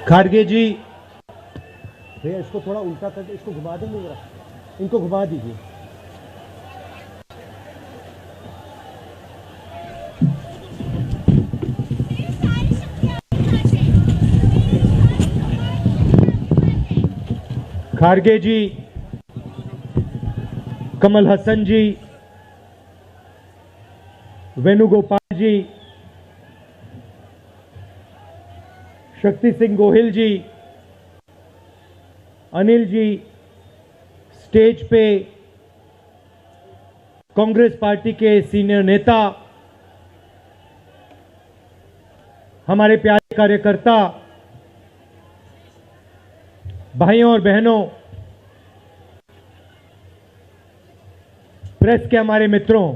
खारगे जी, भैया इसको थोड़ा उल्टा करके इसको घुमा देंगे जरा, इनको घुमा दीजिए। खारगे जी, कमल हसन जी, वेणुगोपाल जी, शक्ति सिंह गोहिल जी, अनिल जी, स्टेज पे कांग्रेस पार्टी के सीनियर नेता, हमारे प्यारे कार्यकर्ता, भाइयों और बहनों, प्रेस के हमारे मित्रों,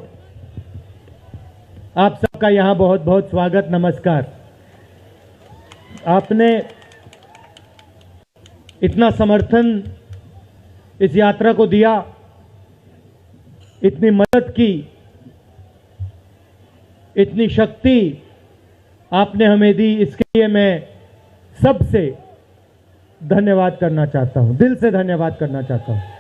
आप सबका यहां बहुत बहुत स्वागत, नमस्कार। आपने इतना समर्थन इस यात्रा को दिया, इतनी मदद की, इतनी शक्ति आपने हमें दी, इसके लिए मैं सबसे धन्यवाद करना चाहता हूं, दिल से धन्यवाद करना चाहता हूं।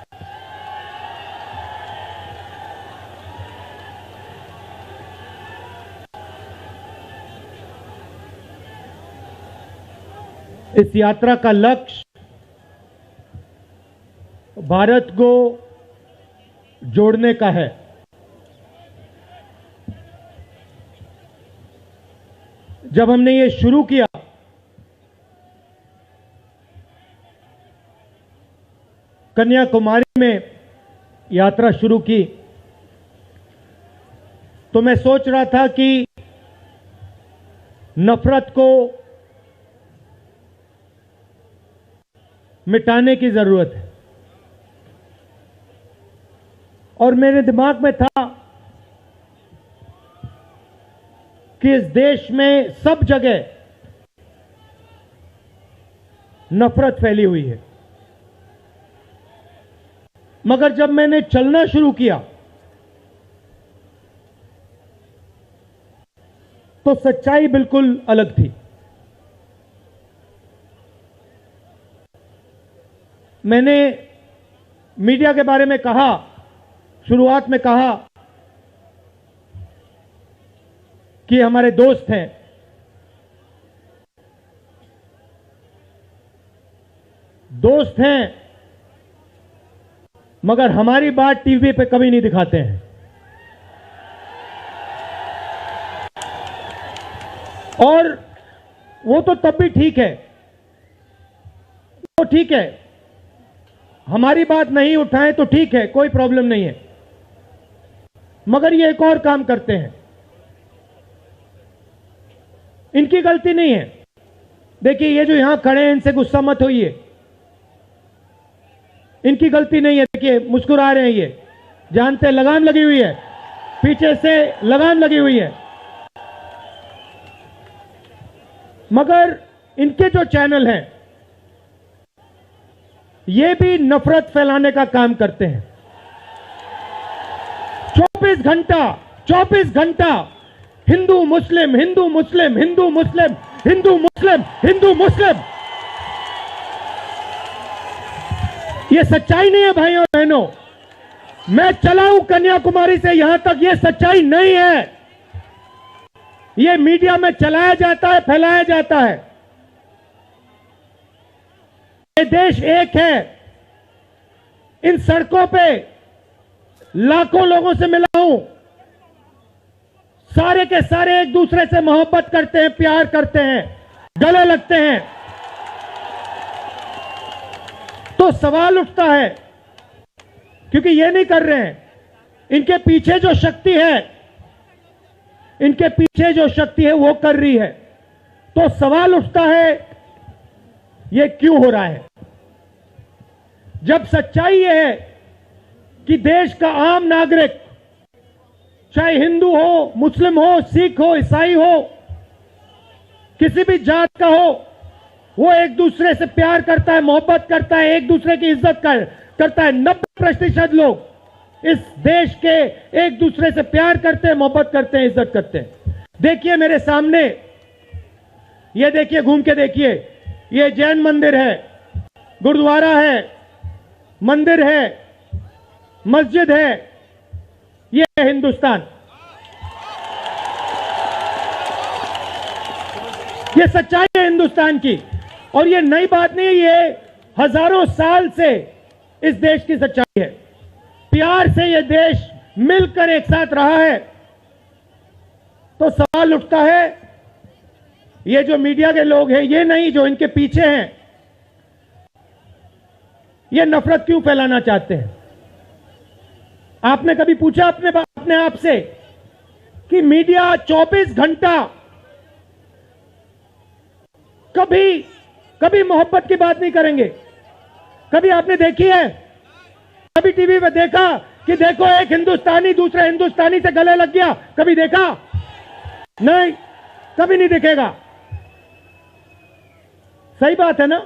इस यात्रा का लक्ष्य भारत को जोड़ने का है। जब हमने ये शुरू किया कन्याकुमारी में यात्रा शुरू की, तो मैं सोच रहा था कि नफरत को मिटाने की जरूरत है, और मेरे दिमाग में था कि इस देश में सब जगह नफरत फैली हुई है, मगर जब मैंने चलना शुरू किया तो सच्चाई बिल्कुल अलग थी। मैंने मीडिया के बारे में कहा, शुरुआत में कहा कि हमारे दोस्त हैं, दोस्त हैं, मगर हमारी बात टीवी पे कभी नहीं दिखाते हैं। और वो तो तब भी ठीक है, वो ठीक है, हमारी बात नहीं उठाएं तो ठीक है, कोई प्रॉब्लम नहीं है, मगर ये एक और काम करते हैं, इनकी गलती नहीं है। देखिए, ये जो यहां खड़े हैं, इनसे गुस्सा मत होइए, इनकी गलती नहीं है। देखिए, मुस्कुरा रहे हैं, ये जानते लगाम लगी हुई है, पीछे से लगाम लगी हुई है, मगर इनके जो चैनल हैं ये भी नफरत फैलाने का काम करते हैं। 24 घंटा हिंदू मुस्लिम, हिंदू मुस्लिम, हिंदू मुस्लिम, हिंदू मुस्लिम, हिंदू मुस्लिम। ये सच्चाई नहीं है भाइयों और बहनों। मैं चला हूं कन्याकुमारी से यहां तक, ये सच्चाई नहीं है। ये मीडिया में चलाया जाता है, फैलाया जाता है। ये देश एक है। इन सड़कों पे लाखों लोगों से मिला हूं, सारे के सारे एक दूसरे से मोहब्बत करते हैं, प्यार करते हैं, गले लगते हैं। तो सवाल उठता है, क्योंकि ये नहीं कर रहे हैं, इनके पीछे जो शक्ति है, इनके पीछे जो शक्ति है वो कर रही है। तो सवाल उठता है, ये क्यों हो रहा है? जब सच्चाई ये है कि देश का आम नागरिक, चाहे हिंदू हो, मुस्लिम हो, सिख हो, ईसाई हो, किसी भी जात का हो, वो एक दूसरे से प्यार करता है, मोहब्बत करता है, एक दूसरे की इज्जत करता है। 90% लोग इस देश के एक दूसरे से प्यार करते हैं, मोहब्बत करते हैं, इज्जत करते हैं। देखिए मेरे सामने, ये देखिए, घूम के देखिए, ये जैन मंदिर है, गुरुद्वारा है, मंदिर है, मस्जिद है, ये है हिंदुस्तान। ये सच्चाई है हिंदुस्तान की, और ये नई बात नहीं है, ये हजारों साल से इस देश की सच्चाई है। प्यार से ये देश मिलकर एक साथ रहा है। तो सवाल उठता है, ये जो मीडिया के लोग हैं, ये नहीं जो इनके पीछे हैं, ये नफरत क्यों फैलाना चाहते हैं? आपने कभी पूछा अपने आप से कि मीडिया 24 घंटा कभी मोहब्बत की बात नहीं करेंगे? कभी आपने देखी है? कभी टीवी पे देखा कि देखो एक हिंदुस्तानी दूसरे हिंदुस्तानी से गले लग गया? कभी देखा? नहीं, कभी नहीं दिखेगा। सही बात है ना?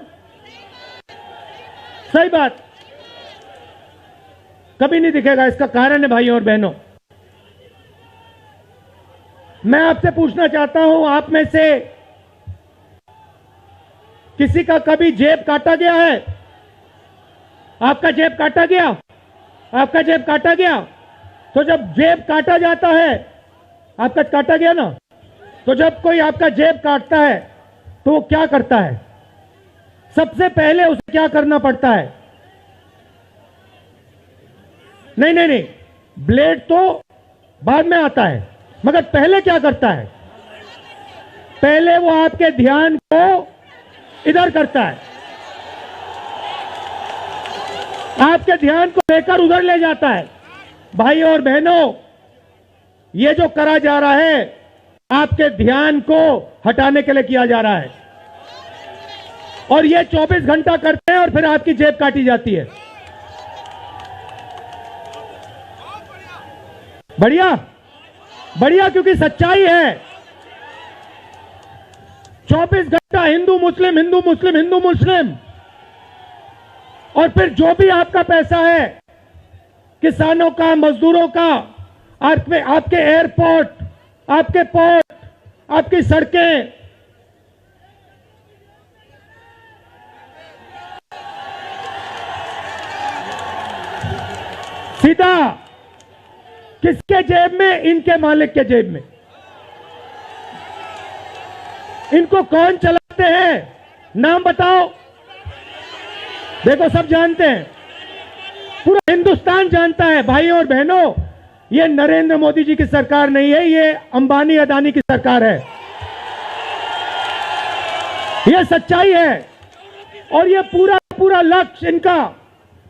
सही बात, कभी नहीं दिखेगा। इसका कारण है भाइयों और बहनों, मैं आपसे पूछना चाहता हूं, आप में से किसी का कभी जेब काटा गया है? आपका जेब काटा गया? आपका जेब काटा गया? तो जब जेब काटा जाता है, आपका काटा गया ना, तो जब कोई आपका जेब काटता है तो वो क्या करता है? सबसे पहले उसे क्या करना पड़ता है? नहीं, ब्लेड तो बाद में आता है, मगर पहले क्या करता है? पहले वो आपके ध्यान को इधर करता है, आपके ध्यान को लेकर उधर ले जाता है। भाइयों और बहनों, ये जो करा जा रहा है, आपके ध्यान को हटाने के लिए किया जा रहा है, और ये 24 घंटा करते हैं और फिर आपकी जेब काटी जाती है। बढ़िया, बढ़िया, क्योंकि सच्चाई है। 24 घंटा हिंदू मुस्लिम, हिंदू मुस्लिम, हिंदू मुस्लिम, और फिर जो भी आपका पैसा है, किसानों का, मजदूरों का, आपके एयरपोर्ट, आपके पोर्ट, आपकी सड़कें, सीधा किसके जेब में? इनके मालिक के जेब में। इनको कौन चलाते हैं? नाम बताओ। देखो, सब जानते हैं, पूरा हिंदुस्तान जानता है। भाइयों और बहनों, ये नरेंद्र मोदी जी की सरकार नहीं है, ये अंबानी अदानी की सरकार है। ये सच्चाई है, और ये पूरा लक्ष्य इनका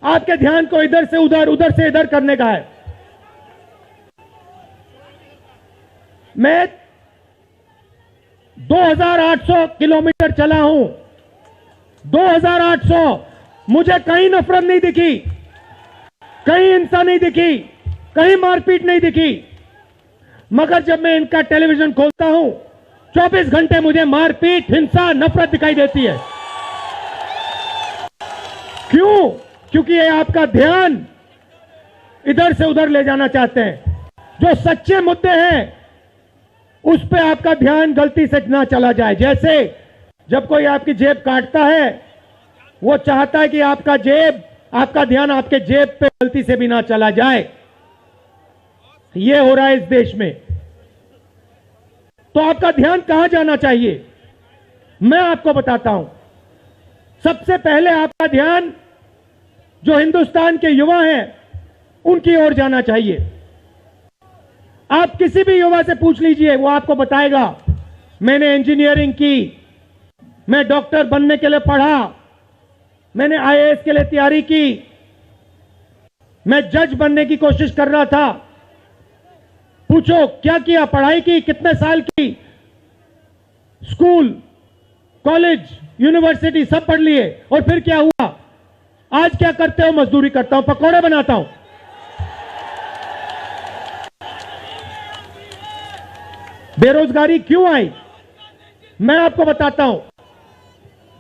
आपके ध्यान को इधर से उधर, उधर से इधर करने का है। मैं 2800 किलोमीटर चला हूं, 2800, मुझे कहीं नफरत नहीं दिखी, कहीं हिंसा नहीं दिखी, कहीं मारपीट नहीं दिखी। मगर जब मैं इनका टेलीविजन खोलता हूं, 24 घंटे मुझे मारपीट, हिंसा, नफरत दिखाई देती है। क्यों? क्योंकि ये आपका ध्यान इधर से उधर ले जाना चाहते हैं। जो सच्चे मुद्दे हैं उस पे आपका ध्यान गलती से ना चला जाए। जैसे जब कोई आपकी जेब काटता है, वो चाहता है कि आपका ध्यान आपके जेब पे गलती से भी ना चला जाए। ये हो रहा है इस देश में। तो आपका ध्यान कहां जाना चाहिए? मैं आपको बताता हूं। सबसे पहले आपका ध्यान जो हिंदुस्तान के युवा हैं उनकी ओर जाना चाहिए। आप किसी भी युवा से पूछ लीजिए, वो आपको बताएगा, मैंने इंजीनियरिंग की, मैं डॉक्टर बनने के लिए पढ़ा, मैंने आईएएस के लिए तैयारी की, मैं जज बनने की कोशिश कर रहा था। पूछो क्या किया? पढ़ाई की, कितने साल की, स्कूल, कॉलेज, यूनिवर्सिटी सब पढ़ लिए, और फिर क्या हुआ? आज क्या करते हो? मजदूरी करता हूं, पकौड़े बनाता हूं। बेरोजगारी क्यों आई? मैं आपको बताता हूं।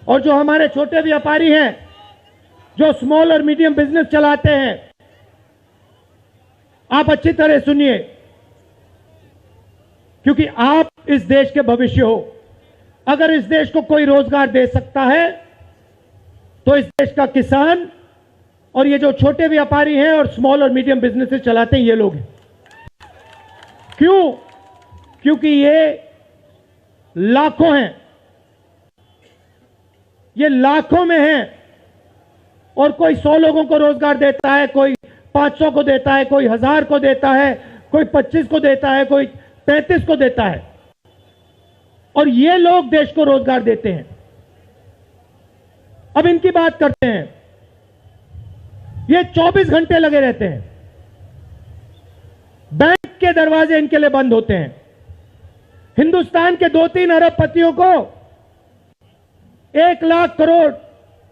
और जो हमारे छोटे व्यापारी हैं, जो स्मॉल और मीडियम बिजनेस चलाते हैं, आप अच्छी तरह सुनिए, क्योंकि आप इस देश के भविष्य हो। अगर इस देश को कोई रोजगार दे सकता है तो इस देश का किसान और ये जो छोटे व्यापारी हैं और स्मॉल और मीडियम बिजनेसेस चलाते हैं ये लोग हैं। क्यों? क्योंकि ये लाखों हैं, ये लाखों में हैं और कोई 100 लोगों को रोजगार देता है, कोई 500 को देता है, कोई 1000 को देता है, कोई 25 को देता है, कोई 35 को देता है और ये लोग देश को रोजगार देते हैं। अब इनकी बात करते हैं। ये 24 घंटे लगे रहते हैं, बैंक के दरवाजे इनके लिए बंद होते हैं। हिंदुस्तान के 2-3 अरबपतियों को 1 लाख करोड़,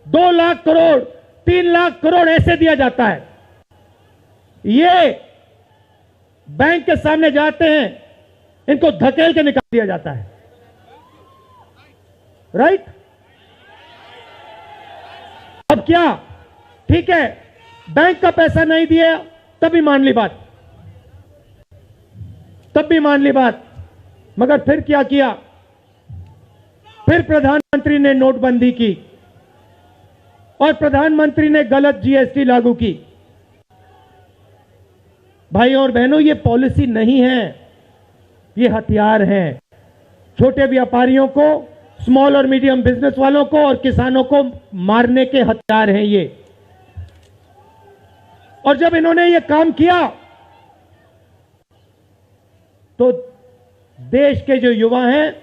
2 लाख करोड़, 3 लाख करोड़ ऐसे दिया जाता है। ये बैंक के सामने जाते हैं, इनको धकेल के निकाल दिया जाता है। राइट? अब क्या? ठीक है, बैंक का पैसा नहीं दिया तब भी मान ली बात, तब भी मान ली बात। मगर फिर क्या किया? फिर प्रधानमंत्री ने नोटबंदी की और प्रधानमंत्री ने गलत जीएसटी लागू की। भाइयों और बहनों, ये पॉलिसी नहीं है, ये हथियार है। छोटे व्यापारियों को, स्मॉल और मीडियम बिजनेस वालों को और किसानों को मारने के हथियार हैं ये। और जब इन्होंने ये काम किया तो देश के जो युवा हैं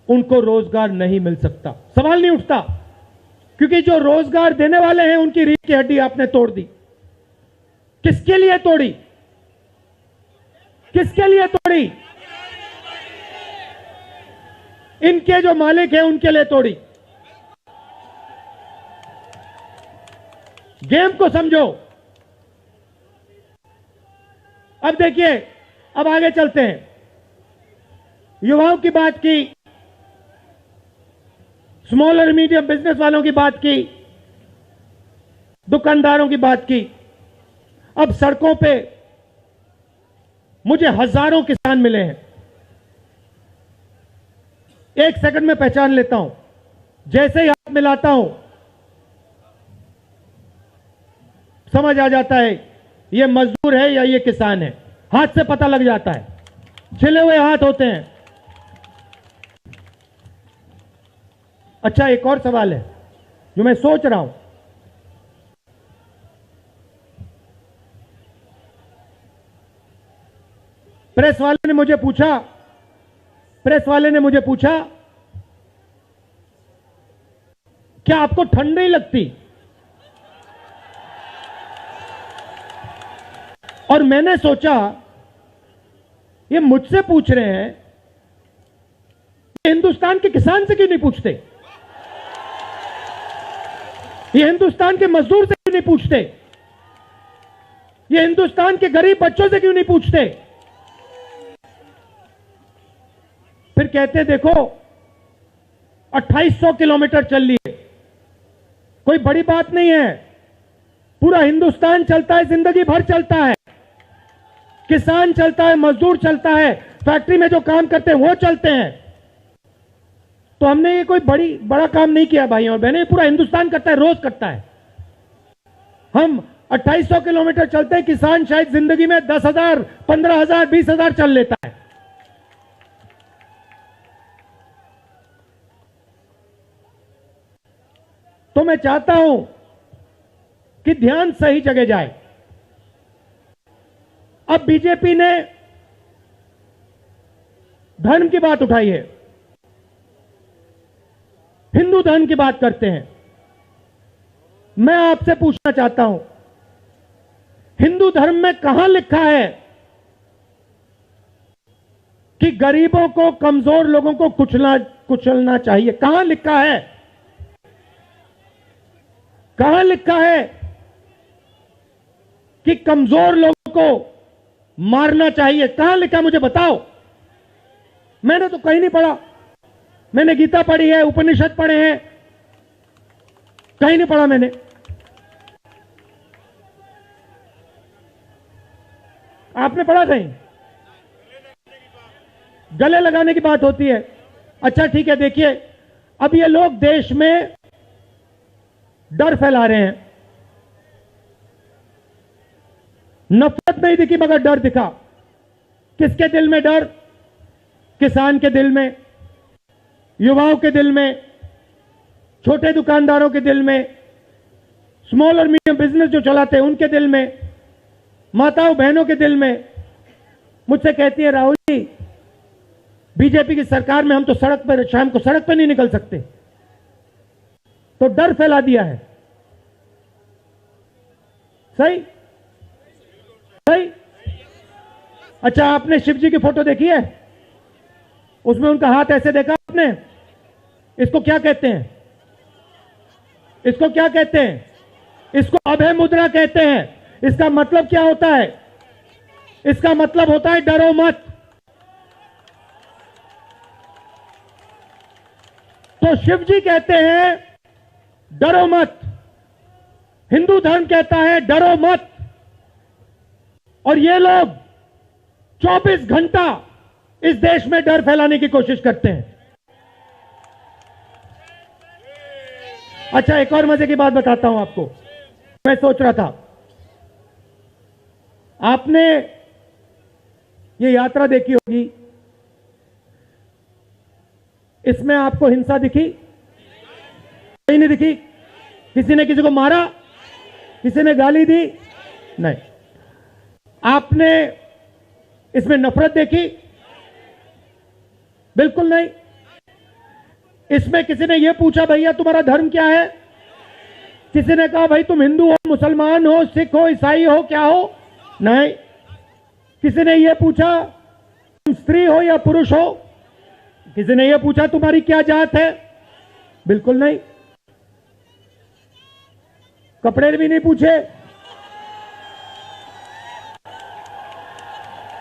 उनको रोजगार नहीं मिल सकता, सवाल नहीं उठता, क्योंकि जो रोजगार देने वाले हैं उनकी रीढ़ की हड्डी आपने तोड़ दी। किसके लिए तोड़ी? किसके लिए तोड़ी? इनके जो मालिक हैं उनके लिए तोड़ी। गेम को समझो। अब देखिए, अब आगे चलते हैं। युवाओं की बात की, स्मॉल और मीडियम बिजनेस वालों की बात की, दुकानदारों की बात की। अब सड़कों पे मुझे हजारों किसान मिले हैं। एक सेकंड में पहचान लेता हूं, जैसे ही हाथ मिलाता हूं समझ आ जाता है ये मजदूर है या ये किसान है। हाथ से पता लग जाता है, छिले हुए हाथ होते हैं। अच्छा, एक और सवाल है जो मैं सोच रहा हूं। प्रेस वाले ने मुझे पूछा क्या आपको ठंड नहीं लगती? और मैंने सोचा ये मुझसे पूछ रहे हैं, हिंदुस्तान के किसान से क्यों नहीं पूछते? ये हिंदुस्तान के मजदूर से क्यों नहीं पूछते? ये हिंदुस्तान के गरीब बच्चों से क्यों नहीं पूछते? फिर कहते देखो 2800 किलोमीटर चल लिए, कोई बड़ी बात नहीं है। पूरा हिंदुस्तान चलता है, जिंदगी भर चलता है। किसान चलता है, मजदूर चलता है, फैक्ट्री में जो काम करते हैं वो चलते हैं। तो हमने ये कोई बड़ा काम नहीं किया भाई और बहनें, पूरा हिंदुस्तान करता है, रोज करता है। हम 2800 किलोमीटर चलते हैं, किसान शायद जिंदगी में 10,000, 15,000, 20,000 चल लेता है। तो मैं चाहता हूं कि ध्यान सही जगह जाए। अब बीजेपी ने धर्म की बात उठाई है, हिंदू धर्म की बात करते हैं। मैं आपसे पूछना चाहता हूं, हिंदू धर्म में कहां लिखा है कि गरीबों को, कमजोर लोगों को कुचलना चाहिए? कहां लिखा है? कहां लिखा है कि कमजोर लोगों को मारना चाहिए? कहां लिखा, मुझे बताओ। मैंने तो कहीं नहीं पढ़ा। मैंने गीता पढ़ी है, उपनिषद पढ़े हैं, कहीं नहीं पढ़ा मैंने। आपने पढ़ा कहीं? गले लगाने की बात होती है। अच्छा ठीक है, देखिए अब ये लोग देश में डर फैला रहे हैं। नफरत नहीं दिखी मगर डर दिखा। किसके दिल में डर? किसान के दिल में, युवाओं के दिल में, छोटे दुकानदारों के दिल में, स्मॉल और मीडियम बिजनेस जो चलाते हैं उनके दिल में, माताओं बहनों के दिल में। मुझसे कहती है, राहुल जी बीजेपी की सरकार में हम तो सड़क पर, शाम को सड़क पर नहीं निकल सकते। तो डर फैला दिया है। सही सही। अच्छा, आपने शिव जी की फोटो देखी है? उसमें उनका हाथ ऐसे देखा आपने? इसको क्या कहते हैं? इसको क्या कहते हैं? इसको अभय मुद्रा कहते हैं। इसका मतलब क्या होता है? इसका मतलब होता है डरो मत। तो शिव जी कहते हैं डरो मत, हिंदू धर्म कहता है डरो मत, और ये लोग 24 घंटा इस देश में डर फैलाने की कोशिश करते हैं। अच्छा, एक और मजे की बात बताता हूं आपको। मैं सोच रहा था, आपने ये यात्रा देखी होगी, इसमें आपको हिंसा दिखी? कहीं नहीं दिखी? किसी ने किसी को मारा? किसी ने गाली दी? नहीं। आपने इसमें नफरत देखी? बिल्कुल नहीं। इसमें किसी ने यह पूछा भैया तुम्हारा धर्म क्या है? किसी ने कहा भाई तुम हिंदू हो, मुसलमान हो, सिख हो, ईसाई हो, क्या हो? नहीं। किसी ने यह पूछा तुम स्त्री हो या पुरुष हो? किसी ने यह पूछा तुम्हारी क्या जात है? बिल्कुल नहीं। कपड़े भी नहीं पूछे,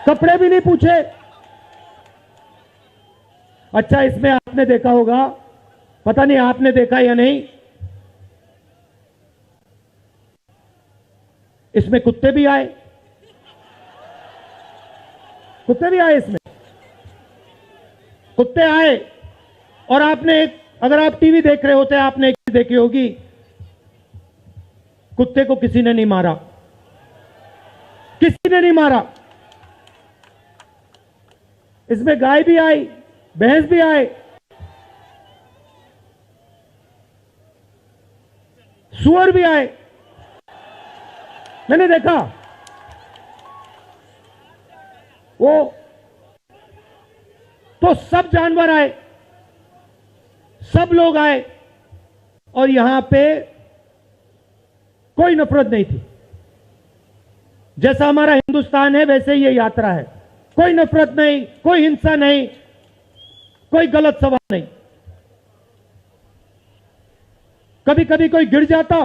कपड़े भी नहीं पूछे। अच्छा, इसमें आपने देखा होगा, पता नहीं आपने देखा या नहीं, इसमें कुत्ते भी आए। कुत्ते भी आए इसमें, कुत्ते आए। और आपने, अगर आप टीवी देख रहे होते, आपने एक चीज देखी होगी, कुत्ते को किसी ने नहीं मारा, किसी ने नहीं मारा। इसमें गाय भी आई, भैंस भी आए, सुअर भी आए। मैंने देखा वो, तो सब जानवर आए, सब लोग आए, और यहां पे कोई नफरत नहीं थी। जैसा हमारा हिंदुस्तान है वैसे ही ये यात्रा है। कोई नफरत नहीं, कोई हिंसा नहीं, कोई गलत सवाल नहीं। कभी कभी कोई गिर जाता,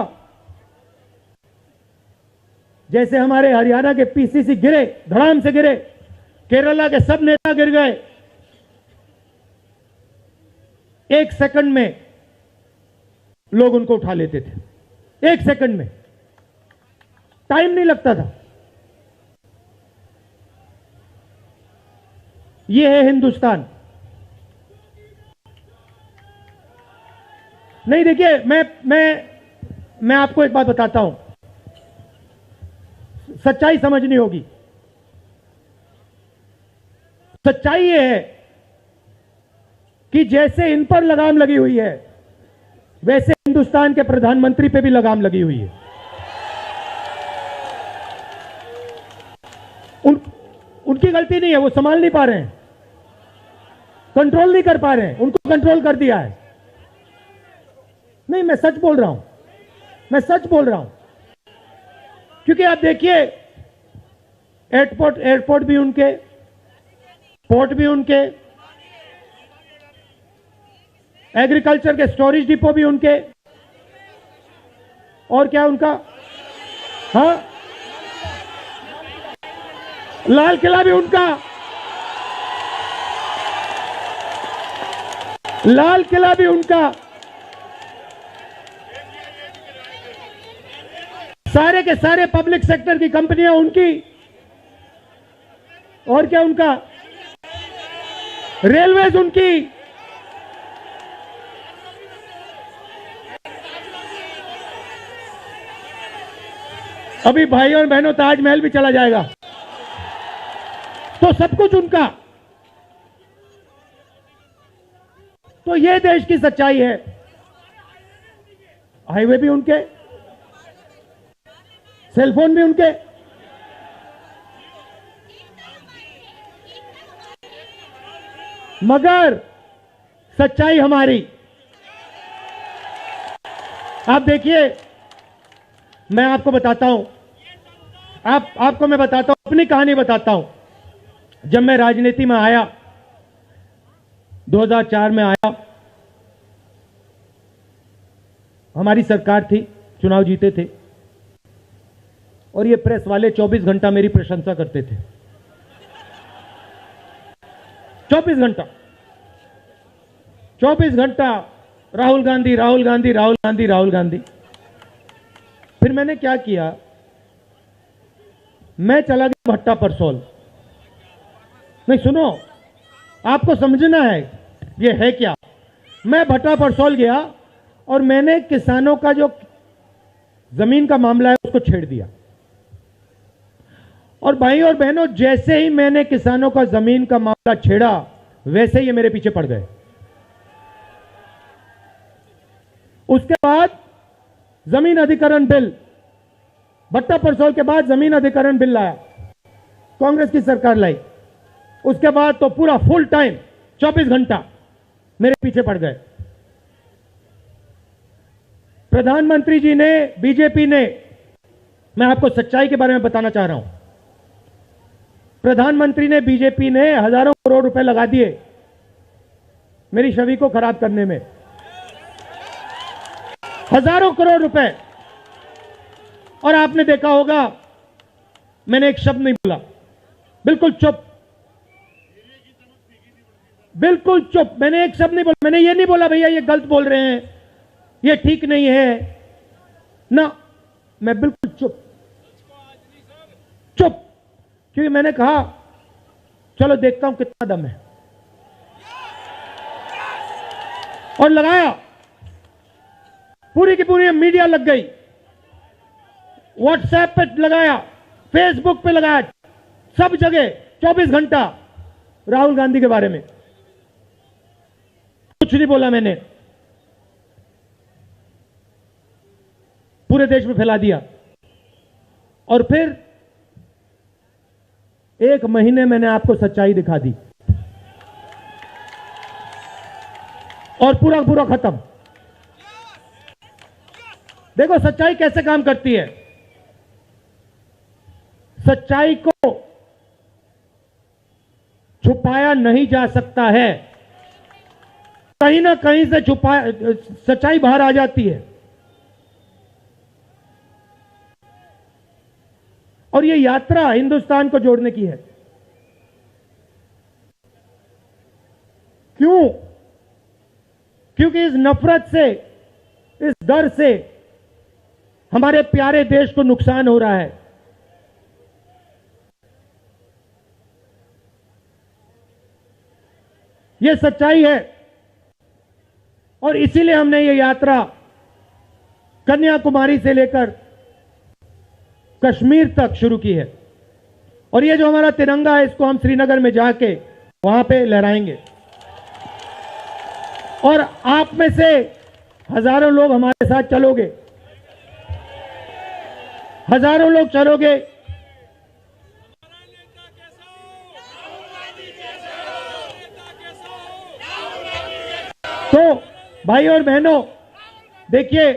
जैसे हमारे हरियाणा के पीसीसी गिरे, धड़ाम से गिरे, केरला के सब नेता गिर गए, 1 सेकंड में लोग उनको उठा लेते थे। 1 सेकंड में, टाइम नहीं लगता था। ये है हिंदुस्तान। नहीं, देखिए मैं आपको एक बात बताता हूं, सच्चाई समझनी होगी। सच्चाई ये है कि जैसे इन पर लगाम लगी हुई है, वैसे हिंदुस्तान के प्रधानमंत्री पे भी लगाम लगी हुई है। उनकी गलती नहीं है, वो संभाल नहीं पा रहे हैं, कंट्रोल नहीं कर पा रहे हैं, उनको कंट्रोल कर दिया है। नहीं, मैं सच बोल रहा हूं, मैं सच बोल रहा हूं। क्योंकि आप देखिए, एयरपोर्ट भी उनके, पोर्ट भी उनके, एग्रीकल्चर के स्टोरेज डिपो भी उनके, और क्या उनका, हाँ, लाल किला भी उनका, लाल किला भी उनका, सारे के सारे पब्लिक सेक्टर की कंपनियां उनकी, और क्या उनका, रेलवेज उनकी, अभी भाइयों और बहनों ताजमहल भी चला जाएगा, तो सब कुछ उनका। तो ये देश की सच्चाई है। हाईवे भी उनके, सेलफोन भी उनके, मगर सच्चाई हमारी। आप देखिए, मैं आपको बताता हूं, आपको मैं बताता हूं, अपनी कहानी बताता हूं। जब मैं राजनीति में आया, 2004 में आया, हमारी सरकार थी, चुनाव जीते थे, और ये प्रेस वाले 24 घंटा मेरी प्रशंसा करते थे। 24 घंटा, 24 घंटा राहुल गांधी, राहुल गांधी, राहुल गांधी, राहुल गांधी। फिर मैंने क्या किया, मैं चला गया भट्टा परसोल। नहीं सुनो, आपको समझना है ये है क्या। मैं भट्टा परसोल गया और मैंने किसानों का जो जमीन का मामला है उसको छेड़ दिया। और भाई और बहनों, जैसे ही मैंने किसानों का जमीन का मामला छेड़ा, वैसे ही ये मेरे पीछे पड़ गए। उसके बाद जमीन अधिग्रहण बिल, भट्टा परसोल के बाद जमीन अधिग्रहण बिल लाया, कांग्रेस की सरकार लाई। उसके बाद तो पूरा फुल टाइम 24 घंटा मेरे पीछे पड़ गए। प्रधानमंत्री जी ने, बीजेपी ने, मैं आपको सच्चाई के बारे में बताना चाह रहा हूं, प्रधानमंत्री ने, बीजेपी ने हजारों करोड़ रुपए लगा दिए मेरी छवि को खराब करने में। हजारों करोड़ रुपए। और आपने देखा होगा, मैंने एक शब्द नहीं बोला, बिल्कुल चुप, बिल्कुल चुप। मैंने एक शब्द नहीं बोला। मैंने ये नहीं बोला भैया ये गलत बोल रहे हैं, ये ठीक नहीं है ना, मैं बिल्कुल चुप, चुप। क्योंकि मैंने कहा चलो देखता हूं कितना दम है, और लगाया। पूरी की पूरी मीडिया लग गई, व्हाट्सएप पे लगाया, फेसबुक पे लगाया, सब जगह 24 घंटा राहुल गांधी के बारे में। कुछ नहीं बोला मैंने, पूरे देश में फैला दिया। और फिर एक महीने मैंने आपको सच्चाई दिखा दी, और पूरा पूरा खत्म। देखो सच्चाई कैसे काम करती है। सच्चाई को छुपाया नहीं जा सकता है, कहीं ना कहीं से सच्चाई बाहर आ जाती है। और यह यात्रा हिंदुस्तान को जोड़ने की है। क्यों? क्योंकि इस नफरत से, इस डर से हमारे प्यारे देश को नुकसान हो रहा है। यह सच्चाई है, और इसीलिए हमने ये यात्रा कन्याकुमारी से लेकर कश्मीर तक शुरू की है। और ये जो हमारा तिरंगा है, इसको हम श्रीनगर में जाके वहां पे लहराएंगे। और आप में से हजारों लोग हमारे साथ चलोगे, हजारों लोग चलोगे। तो भाई और बहनों, देखिए,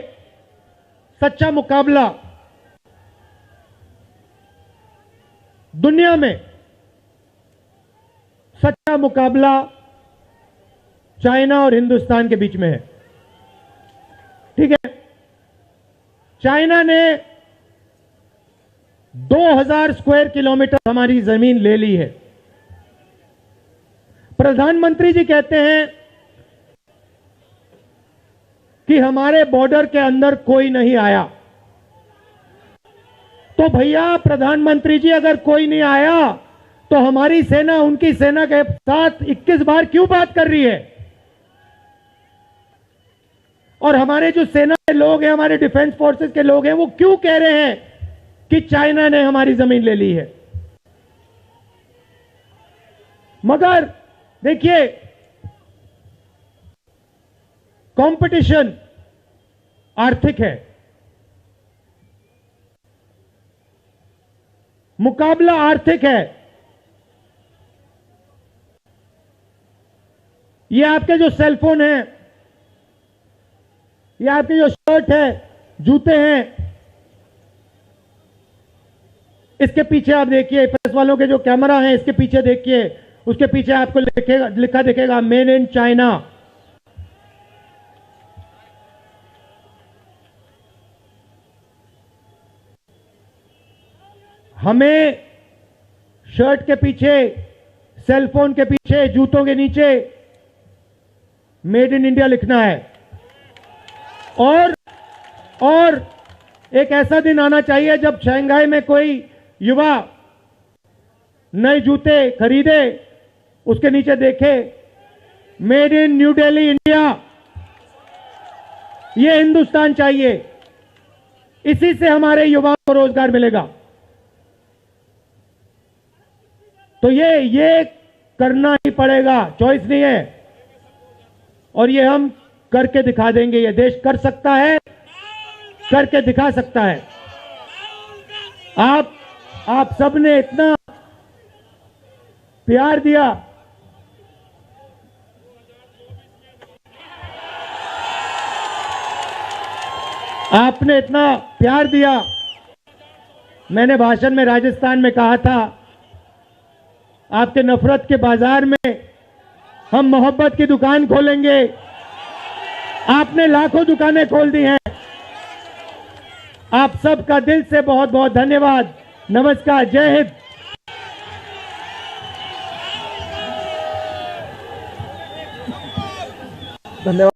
सच्चा मुकाबला दुनिया में, सच्चा मुकाबला चाइना और हिंदुस्तान के बीच में है। ठीक है, चाइना ने 2000 स्क्वायर किलोमीटर हमारी जमीन ले ली है। प्रधानमंत्री जी कहते हैं कि हमारे बॉर्डर के अंदर कोई नहीं आया। तो भैया प्रधानमंत्री जी, अगर कोई नहीं आया तो हमारी सेना उनकी सेना के साथ 21 बार क्यों बात कर रही है? और हमारे जो सेना के लोग हैं, हमारे डिफेंस फोर्सेस के लोग हैं, वो क्यों कह रहे हैं कि चाइना ने हमारी जमीन ले ली है? मगर देखिए, कंपटीशन आर्थिक है, मुकाबला आर्थिक है। ये आपके जो सेलफोन है, ये आपके जो शर्ट है, जूते हैं, इसके पीछे आप देखिए, प्रेस वालों के जो कैमरा है इसके पीछे देखिए, उसके पीछे आपको लिखा दिखेगा मेड इन चाइना। हमें शर्ट के पीछे, सेलफोन के पीछे, जूतों के नीचे मेड इन इंडिया लिखना है। और एक ऐसा दिन आना चाहिए जब शंघाई में कोई युवा नए जूते खरीदे, उसके नीचे देखे made in new Delhi India. ये हिंदुस्तान चाहिए, इसी से हमारे युवाओं को रोजगार मिलेगा। तो ये करना ही पड़ेगा, चॉइस नहीं है। और ये हम करके दिखा देंगे। ये देश कर सकता है, करके दिखा सकता है। आप सबने इतना प्यार दिया, आपने इतना प्यार दिया। मैंने भाषण में राजस्थान में कहा था, आपके नफरत के बाजार में हम मोहब्बत की दुकान खोलेंगे। आपने लाखों दुकानें खोल दी हैं। आप सबका दिल से बहुत बहुत धन्यवाद। नमस्कार, जय हिंद। धन्यवाद।